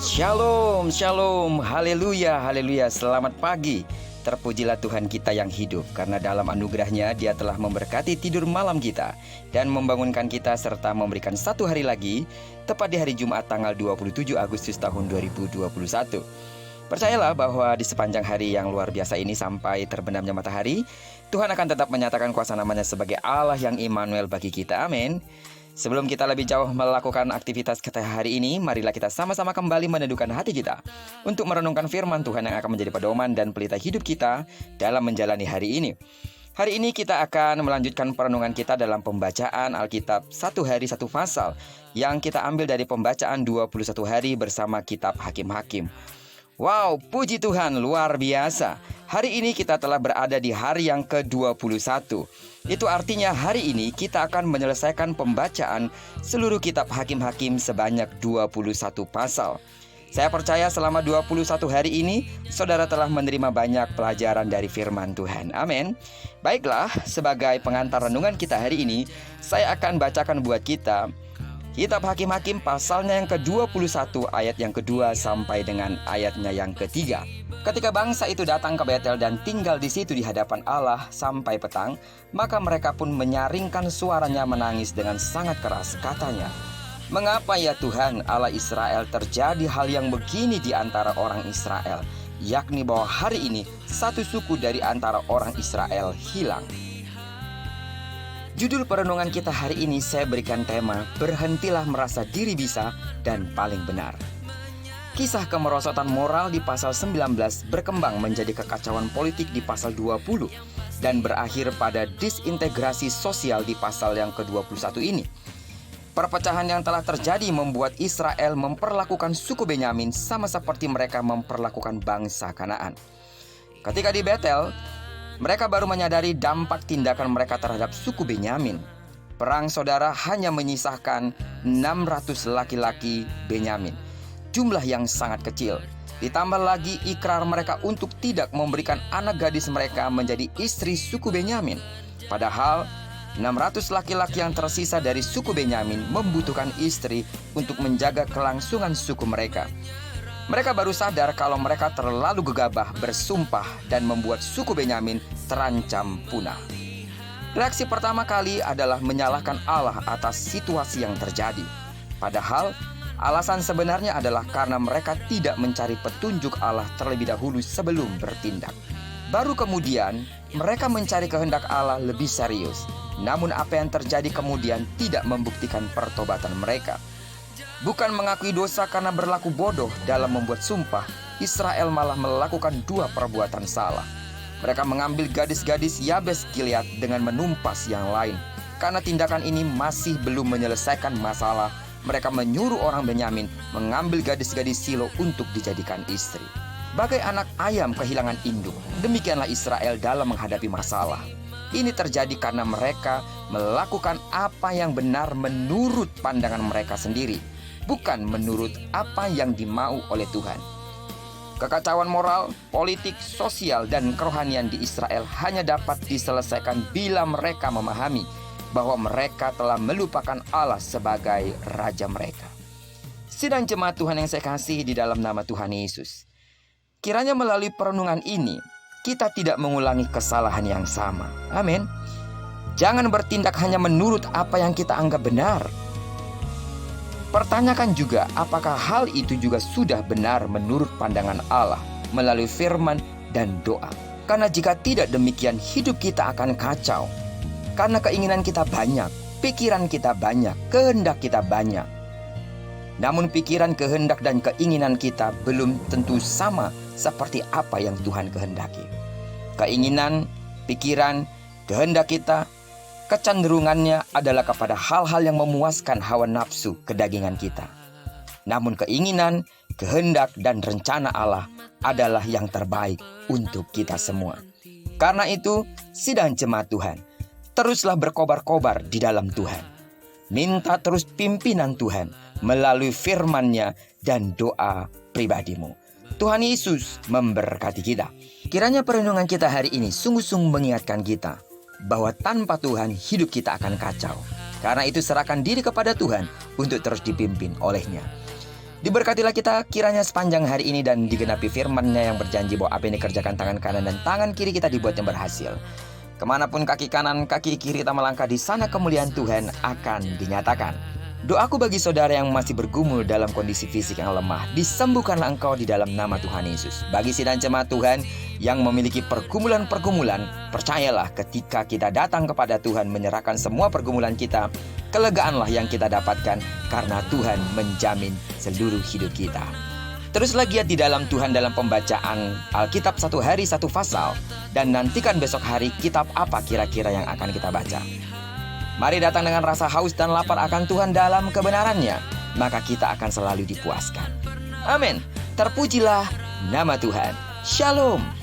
Shalom, shalom, haleluya, haleluya, selamat pagi. Terpujilah Tuhan kita yang hidup, karena dalam anugerahnya Dia telah memberkati tidur malam kita dan membangunkan kita serta memberikan satu hari lagi, tepat di hari Jumat tanggal 27 Agustus tahun 2021. Percayalah bahwa di sepanjang hari yang luar biasa ini sampai terbenamnya matahari, Tuhan akan tetap menyatakan kuasa namanya sebagai Allah yang Immanuel bagi kita, amin. Sebelum kita lebih jauh melakukan aktivitas kita hari ini, marilah kita sama-sama kembali meneduhkan hati kita untuk merenungkan firman Tuhan yang akan menjadi pedoman dan pelita hidup kita dalam menjalani hari ini. Hari ini kita akan melanjutkan perenungan kita dalam pembacaan Alkitab satu hari satu pasal yang kita ambil dari pembacaan 21 hari bersama kitab Hakim-Hakim. Wow, puji Tuhan, luar biasa. Hari ini kita telah berada di hari yang ke-21. Itu artinya hari ini kita akan menyelesaikan pembacaan seluruh kitab Hakim-Hakim sebanyak 21 pasal. Saya percaya selama 21 hari ini saudara telah menerima banyak pelajaran dari firman Tuhan. Amin. Baiklah, sebagai pengantar renungan kita hari ini, saya akan bacakan buat kita kitab Hakim-Hakim pasalnya yang ke-21 ayat yang kedua sampai dengan ayatnya yang ketiga. Ketika bangsa itu datang ke Betel dan tinggal di situ di hadapan Allah sampai petang, maka mereka pun menyaringkan suaranya menangis dengan sangat keras. Katanya, "Mengapa ya Tuhan Allah Israel terjadi hal yang begini di antara orang Israel, yakni bahwa hari ini satu suku dari antara orang Israel hilang?" Judul perenungan kita hari ini saya berikan tema, berhentilah merasa diri bisa dan paling benar. Kisah kemerosotan moral di pasal 19 berkembang menjadi kekacauan politik di pasal 20 dan berakhir pada disintegrasi sosial di pasal yang ke-21 ini. Perpecahan yang telah terjadi membuat Israel memperlakukan suku Benyamin sama seperti mereka memperlakukan bangsa Kanaan. Ketika di Betel, mereka baru menyadari dampak tindakan mereka terhadap suku Benyamin. Perang saudara hanya menyisahkan 600 laki-laki Benyamin, jumlah yang sangat kecil. Ditambah lagi ikrar mereka untuk tidak memberikan anak gadis mereka menjadi istri suku Benyamin. Padahal 600 laki-laki yang tersisa dari suku Benyamin membutuhkan istri untuk menjaga kelangsungan suku mereka. Mereka baru sadar kalau mereka terlalu gegabah bersumpah dan membuat suku Benyamin terancam punah. Reaksi pertama kali adalah menyalahkan Allah atas situasi yang terjadi. Padahal alasan sebenarnya adalah karena mereka tidak mencari petunjuk Allah terlebih dahulu sebelum bertindak. Baru kemudian mereka mencari kehendak Allah lebih serius. Namun apa yang terjadi kemudian tidak membuktikan pertobatan mereka. Bukan mengakui dosa karena berlaku bodoh dalam membuat sumpah, Israel malah melakukan dua perbuatan salah. Mereka mengambil gadis-gadis Yabes Gilead dengan menumpas yang lain. Karena tindakan ini masih belum menyelesaikan masalah, mereka menyuruh orang Benyamin mengambil gadis-gadis Silo untuk dijadikan istri. Bagai anak ayam kehilangan induk, demikianlah Israel dalam menghadapi masalah. Ini terjadi karena mereka melakukan apa yang benar menurut pandangan mereka sendiri, bukan menurut apa yang dimau oleh Tuhan. Kekacauan moral, politik, sosial, dan kerohanian di Israel hanya dapat diselesaikan bila mereka memahami bahwa mereka telah melupakan Allah sebagai Raja mereka. Sidang jemaat Tuhan yang saya kasihi di dalam nama Tuhan Yesus, kiranya melalui perenungan ini, kita tidak mengulangi kesalahan yang sama. Amin. Jangan bertindak hanya menurut apa yang kita anggap benar. Pertanyakan juga apakah hal itu juga sudah benar menurut pandangan Allah melalui firman dan doa. Karena jika tidak demikian, hidup kita akan kacau. Karena keinginan kita banyak, pikiran kita banyak, kehendak kita banyak. Namun pikiran, kehendak, dan keinginan kita belum tentu sama seperti apa yang Tuhan kehendaki. Keinginan, pikiran, kehendak kita, kecenderungannya adalah kepada hal-hal yang memuaskan hawa nafsu kedagingan kita. Namun keinginan, kehendak, dan rencana Allah adalah yang terbaik untuk kita semua. Karena itu, sidang jemaat Tuhan, teruslah berkobar-kobar di dalam Tuhan. Minta terus pimpinan Tuhan melalui firman-Nya dan doa pribadimu. Tuhan Yesus memberkati kita. Kiranya perenungan kita hari ini sungguh-sungguh mengingatkan kita bahwa tanpa Tuhan hidup kita akan kacau. Karena itu serahkan diri kepada Tuhan untuk terus dipimpin oleh-Nya. Diberkatilah kita kiranya sepanjang hari ini dan digenapi firman-Nya yang berjanji bahwa apa yang dikerjakan tangan kanan dan tangan kiri kita dibuatnya berhasil. Kemanapun kaki kanan, kaki kiri kita melangkah, di sana kemuliaan Tuhan akan dinyatakan. Doaku bagi saudara yang masih bergumul dalam kondisi fisik yang lemah, disembuhkanlah engkau di dalam nama Tuhan Yesus. Bagi sidang jemaat Tuhan yang memiliki pergumulan-pergumulan, percayalah ketika kita datang kepada Tuhan menyerahkan semua pergumulan kita, kelegaanlah yang kita dapatkan karena Tuhan menjamin seluruh hidup kita. Teruslah giat di dalam Tuhan dalam pembacaan Alkitab satu hari satu pasal, dan nantikan besok hari kitab apa kira-kira yang akan kita baca. Mari datang dengan rasa haus dan lapar akan Tuhan dalam kebenaran-Nya, maka kita akan selalu dipuaskan. Amin. Terpujilah nama Tuhan. Shalom.